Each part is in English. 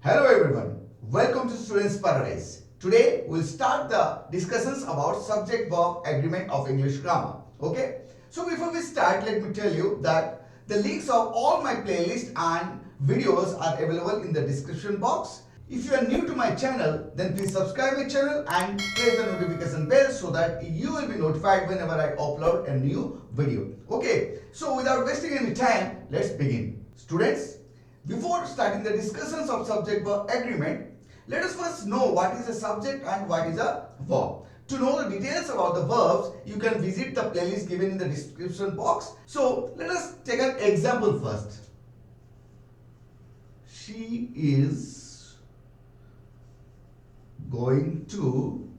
Hello everyone, welcome to Students Paradise. Today we'll start the discussions about subject-verb agreement of English grammar. Okay? So before we start, let me tell you that the links of all my playlists and videos are available in the description box. If you are new to my channel, then please subscribe my channel and press the notification bell so that you will be notified whenever I upload a new video. Okay? So without wasting any time, let's begin. Students, before starting the discussions of subject-verb agreement, let us first know what is a subject and what is a verb. To know the details about the verbs, you can visit the playlist given in the description box. So, let us take an example first. She is going to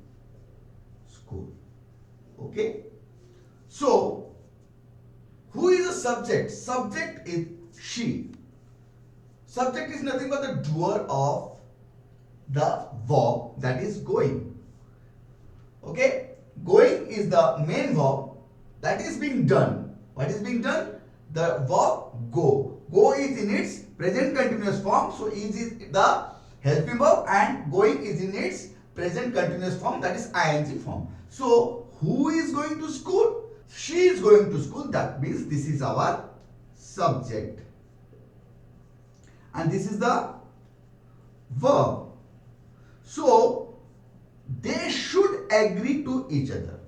school. Okay? So, who is the subject? Subject is she. Subject is nothing but the doer of the verb that is going. Okay? Going is the main verb that is being done. What is being done? The verb go. Go is in its present continuous form. So is the helping verb and going is in its present continuous form, that is ing form. So who is going to school? She is going to school. That means this is our subject. And this is the verb. So they should agree to each other.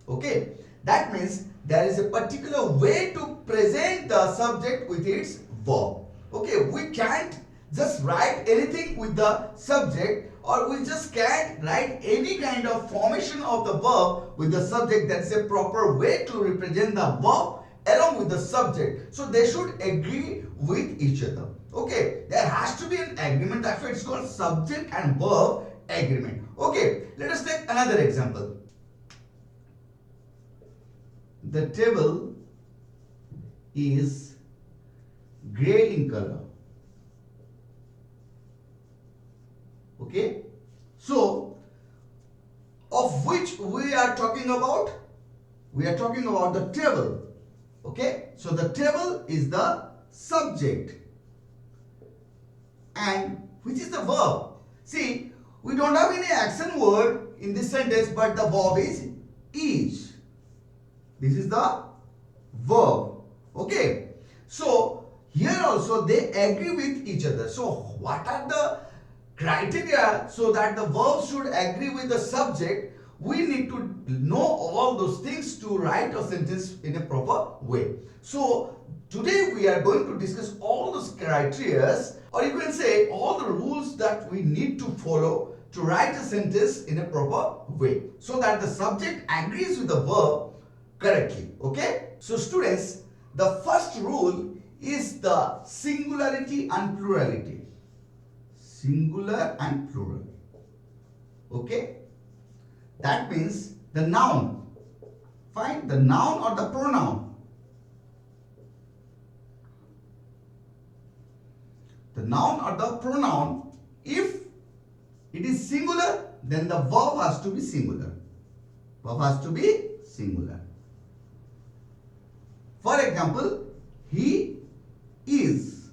Okay? That means there is a particular way to present the subject with its verb. Okay? We can't just write anything with the subject, or we just can't write any kind of formation of the verb with the subject. That's a proper way to represent the verb along with the subject. So they should agree with each other. Okay, there has to be an agreement. That's why it's called subject and verb agreement. Okay, let us take another example. The table is gray in color. Okay, so of which we are talking about? We are talking about the table. Okay, so the table is the subject. And which is the verb? See, we don't have any action word in this sentence, but the verb is. This is the verb. Okay. So, here also they agree with each other. So, what are the criteria so that the verb should agree with the subject? We need to know all those things to write a sentence in a proper way. So, today we are going to discuss all those criteria, or you can say all the rules that we need to follow to write a sentence in a proper way, so that the subject agrees with the verb correctly. Okay? So students, the first rule is the singularity and plurality. Singular and plural. Okay? That means the noun. Find the noun or the pronoun. The noun or the pronoun, if it is singular, then the verb has to be singular. Verb has to be singular. For example, he is.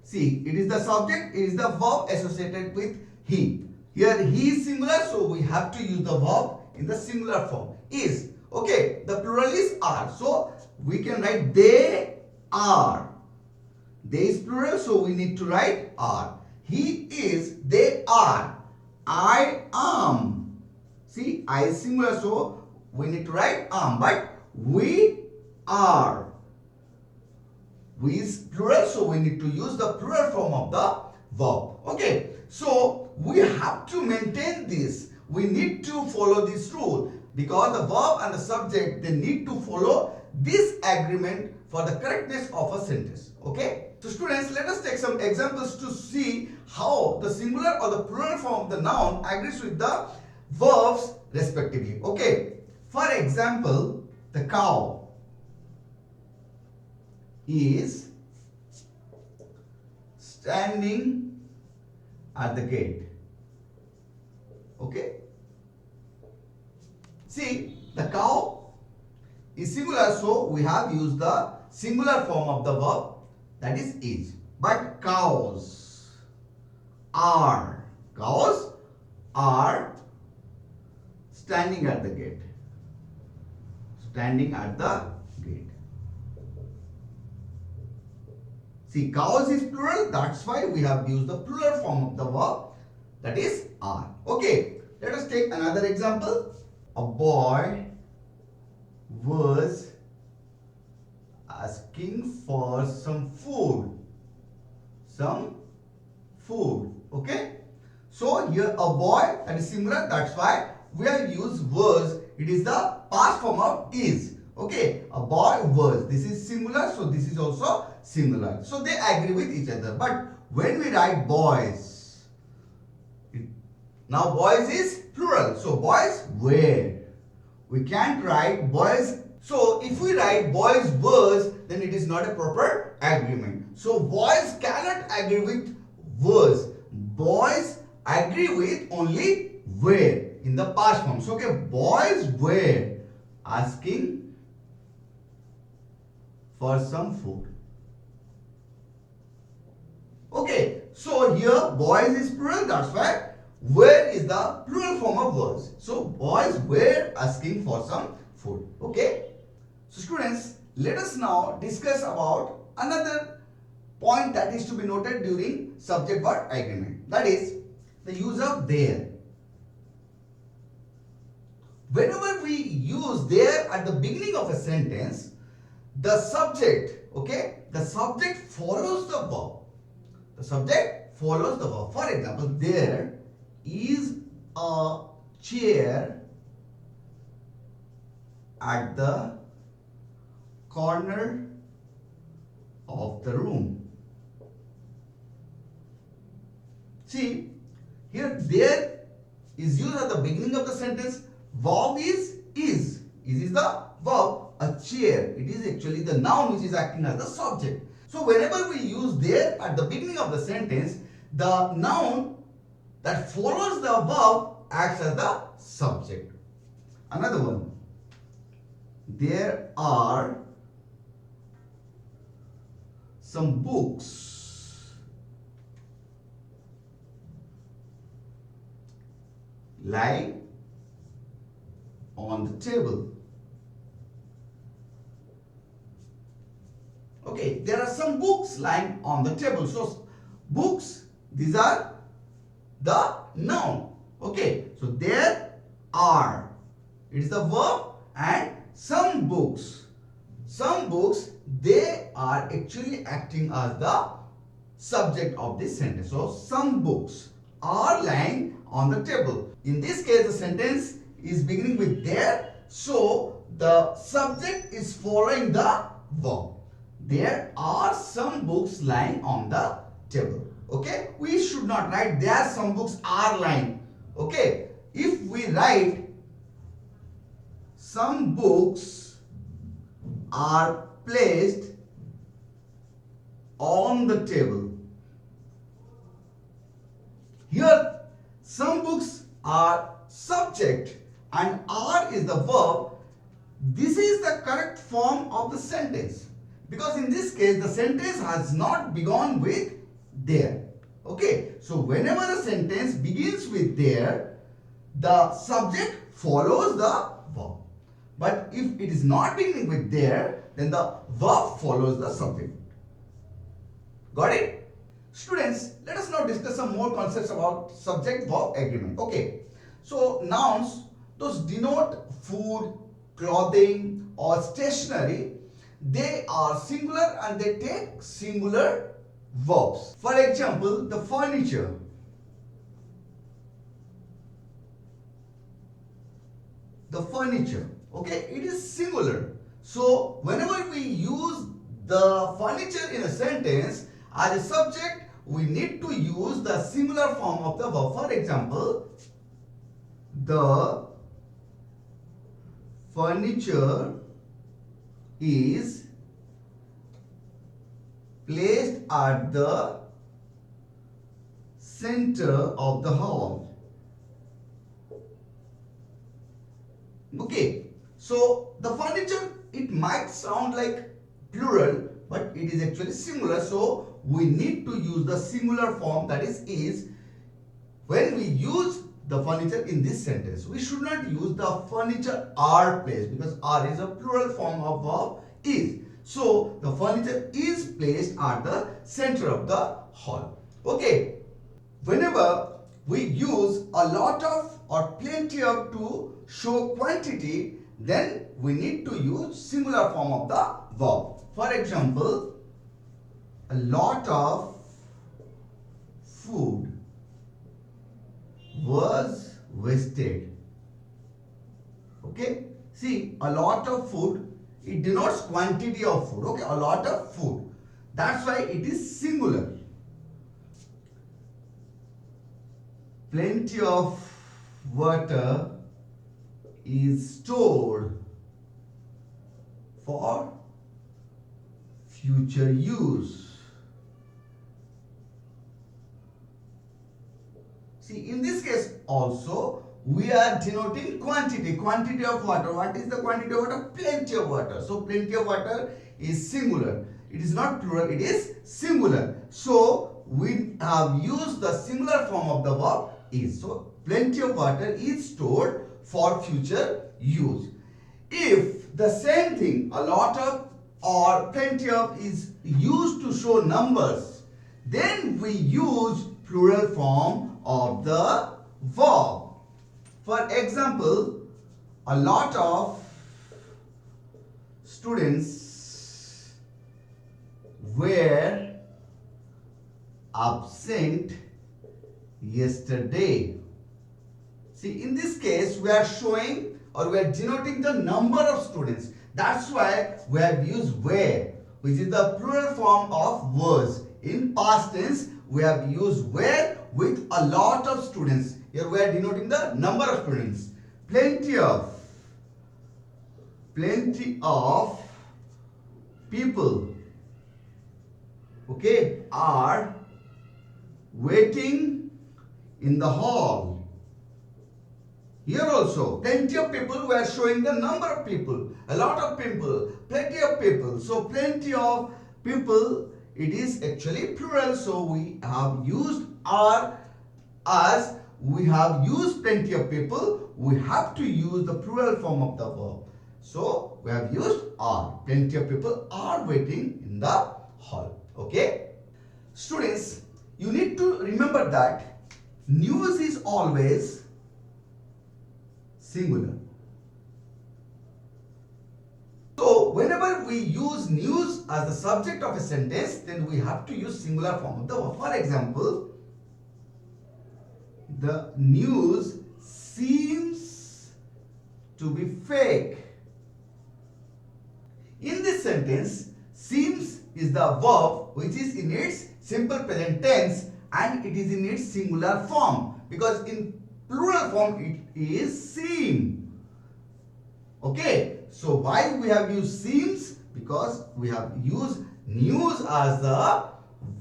See, it is the subject, it is the verb associated with he. Here he is singular, so we have to use the verb in the singular form. Is. Okay, the plural is are. So we can write they are. They is plural, so we need to write are. He is, they are. I am. See, I is singular, so we need to write am. But we are. We is plural, so we need to use the plural form of the verb. Okay, so we have to maintain this. We need to follow this rule because the verb and the subject, they need to follow this agreement for the correctness of a sentence. Okay. So students, let us take some examples to see how the singular or the plural form of the noun agrees with the verbs respectively. Okay. For example, the cow is standing at the gate. Okay. See, the cow is singular, so we have used the singular form of the verb, that is. But cows are. Cows are standing at the gate. Standing at the gate. See, cows is plural. That's why we have used the plural form of the verb, that is are. Okay, let us take another example. A boy was asking for some food. Some food. Okay. So here a boy, that is singular. That's why we have used was. It is the past form of is. Okay. A boy was. This is singular. So this is also singular. So they agree with each other. But when we write boys, now boys is plural. So boys were. We can't write boys. So if we write boys was, then it is not a proper agreement. So boys cannot agree with was. Boys agree with only were in the past form. So okay, boys were asking for some food. Okay, so here boys is plural. That's why were is the plural form of was. So boys were asking for some food. Okay. So students, let us now discuss about another point that is to be noted during subject verb agreement. That is the use of there. Whenever we use there at the beginning of a sentence, the subject, okay, the subject follows the verb. The subject follows the verb. For example, there is a chair at the corner of the room. See, here there is used at the beginning of the sentence. Verb is. Is the verb. A chair. It is actually the noun which is acting as the subject. So whenever we use there at the beginning of the sentence, the noun that follows the verb acts as the subject. Another one. There are some books lying on the table. Okay, there are some books lying on the table. So books, these are the noun. Okay, so there are. It is the verb, and some books. Some books, they are actually acting as the subject of this sentence. So some books are lying on the table. In this case, the sentence is beginning with there. So the subject is following the verb. There are some books lying on the table. Okay, we should not write there some books are lying. Okay, if we write some books are placed on the table. Here some books are subject and are is the verb. This is the correct form of the sentence, because in this case the sentence has not begun with there. Okay, so whenever a sentence begins with there, the subject follows the verb. But if it is not beginning with there, then the verb follows the subject. Got it? Students, let us now discuss some more concepts about subject-verb agreement. Okay, so nouns, those denote food, clothing or stationery. They are singular and they take singular verbs. For example, the furniture. The furniture, okay, it is singular. So whenever we use the furniture in a sentence as a subject, we need to use the singular form of the verb. For example, the furniture is placed at the center of the hall. Okay, so the furniture, it might sound like plural, but it is actually singular. So we need to use the singular form, that is. when we use the furniture in this sentence, we should not use the furniture are placed, because are is a plural form of verb is. So the furniture is placed at the center of the hall. Okay. Whenever we use a lot of or plenty of to show quantity, then we need to use singular form of the verb. For example, a lot of food was wasted. Okay, see, a lot of food, it denotes quantity of food. Okay, a lot of food, that's why it is singular. Plenty of water is stored for future use. See, in this case also we are denoting quantity. Quantity of water. What is the quantity of water? Plenty of water. So plenty of water is singular. It is not plural, it is singular. So we have used the singular form of the verb is. So plenty of water is stored for future use. If the same thing, a lot of or plenty of is used to show numbers, then we use plural form of the verb. For example, a lot of students were absent yesterday. See, in this case, we are showing or we are denoting the number of students. That's why we have used were, which is the plural form of was. In past tense, we have used were with a lot of students. Here we are denoting the number of students. Plenty of people, okay, are waiting in the hall. Here also, plenty of people, we are showing the number of people, a lot of people, plenty of people. So plenty of people, it is actually plural. So we have used are as we have used plenty of people, we have to use the plural form of the verb. So we have used are. Plenty of people are waiting in the hall. Okay. Students, you need to remember that news is always singular. So whenever we use news as the subject of a sentence, then we have to use singular form of the verb. For example, the news seems to be fake. In this sentence, seems is the verb which is in its simple present tense and it is in its singular form, because in plural form it is seem. Okay, so why we have used seems? Because we have used news as the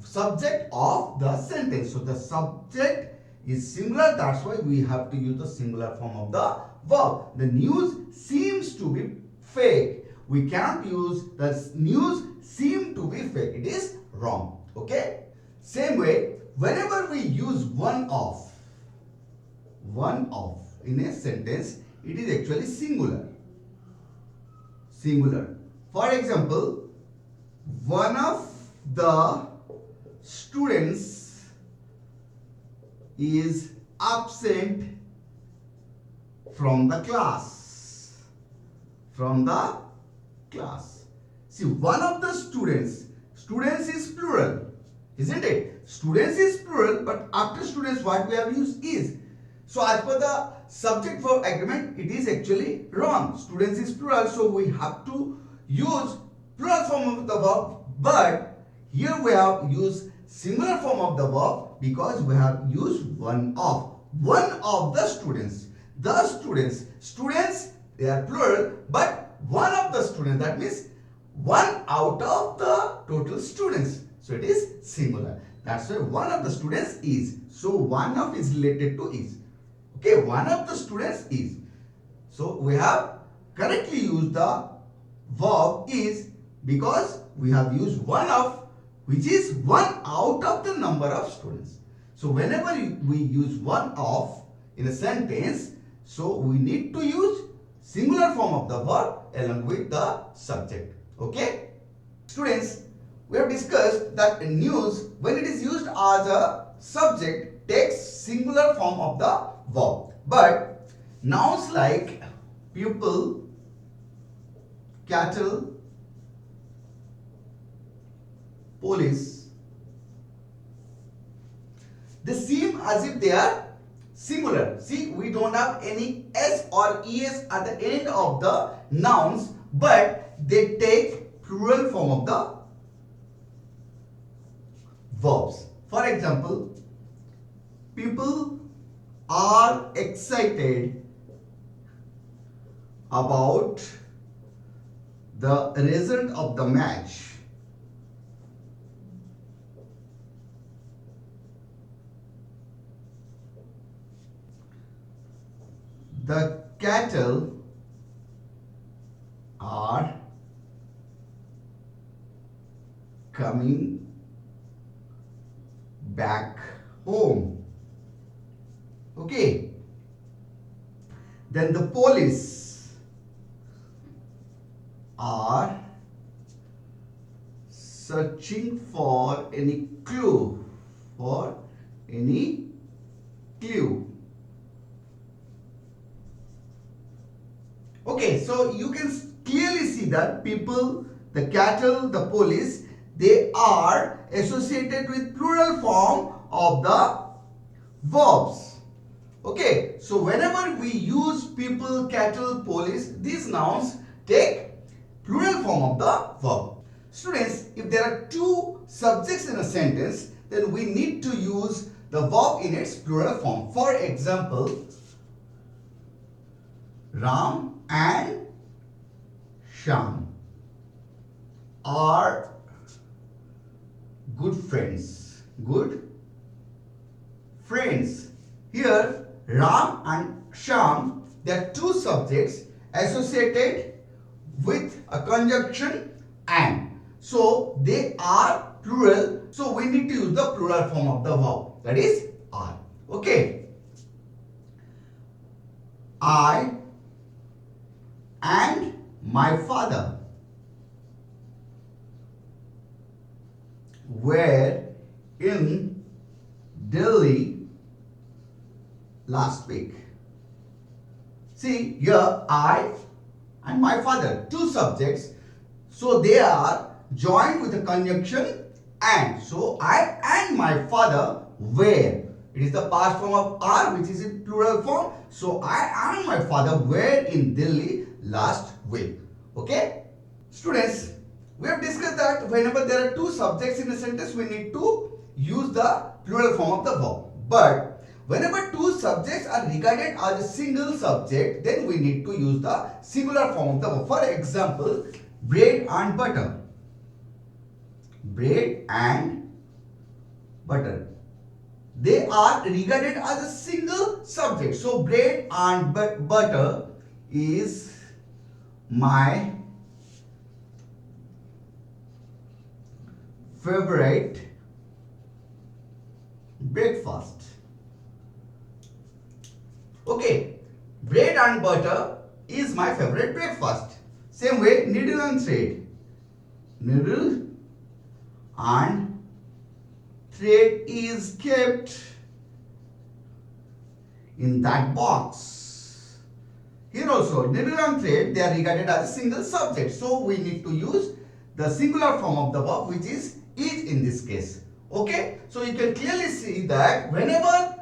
subject of the sentence. So the subject is singular, that's why we have to use the singular form of the verb. The news seems to be fake. We cannot use the news seem to be fake. It is wrong. Okay. Same way, whenever we use one of in a sentence, it is actually singular. Singular. For example, one of the students is absent from the class. From the class. See, one of the students is plural, isn't it? Students is plural, but after students what we have used is. So as per the subject verb agreement, it is actually wrong. Students is plural, so we have to use plural form of the verb, but here we have used singular form of the verb because we have used one of the students. The students they are plural, but one of the students, that means one out of the total students. So it is singular. That's why one of the students is. So one of is related to is. Okay, one of the students is. So we have correctly used the verb is because we have used one of, which is one out of the number of students. So whenever we use one of in a sentence, so we need to use singular form of the verb along with the subject. Okay? Students, we have discussed that news, when it is used as a subject, takes singular form of the verb. But nouns like people, cattle, police, they seem as if they are singular. See, we don't have any s or es at the end of the nouns, but they take plural form of the verbs. For example, people are excited about the result of the match. The cattle are coming back home. Okay. Then the police are searching for any clue. Okay, so you can clearly see that people, the cattle, the police, they are associated with plural form of the verbs. Okay, so whenever we use people, cattle, police, these nouns take plural form of the verb. Students, if there are two subjects in a sentence, then we need to use the verb in its plural form. For example, Ram and Shyam are good friends. Good friends. Here, Ram and Shyam, they are two subjects associated with a conjunction and. So, they are plural. So, we need to use the plural form of the verb. That is are. Okay. I and my father were in Delhi last week. See, here I and my father, two subjects. So they are joined with a conjunction and. So I and my father were. It is the past form of are, which is in plural form. So I and my father were in Delhi last week. Okay? Students, we have discussed that whenever there are two subjects in a sentence, we need to use the plural form of the verb. But whenever two subjects are regarded as a single subject, then we need to use the singular form of the verb. For example, bread and butter. Bread and butter. They are regarded as a single subject. So, bread and butter is my favorite breakfast. Okay, bread and butter is my favorite breakfast. Same way, needle and thread. Needle and thread is kept in that box. Here also, needle and thread, they are regarded as a single subject. So, we need to use the singular form of the verb, which is in this case. Okay? So, you can clearly see that whenever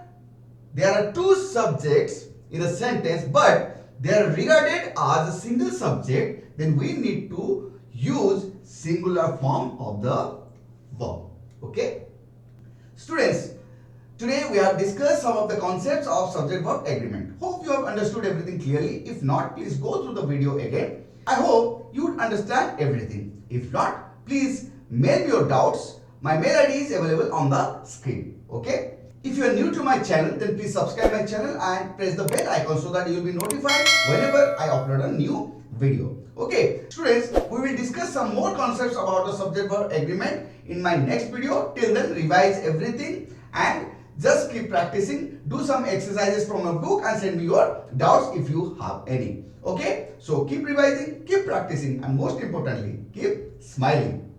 there are two subjects in a sentence, but they are regarded as a single subject, then we need to use singular form of the verb. Okay? Students, today we have discussed some of the concepts of subject-verb agreement. Hope you have understood everything clearly. If not, please go through the video again. I hope you would understand everything. If not, please mail me your doubts. My mail ID is available on the screen. Okay? If you are new to my channel, then please subscribe my channel and press the bell icon so that you will be notified whenever I upload a new video. Okay, students, we will discuss some more concepts about the subject-verb agreement in my next video. Till then, revise everything and Just keep practicing. Do some exercises from a book and send me your doubts if you have any. Okay? So keep revising, keep practicing, and most importantly, keep smiling.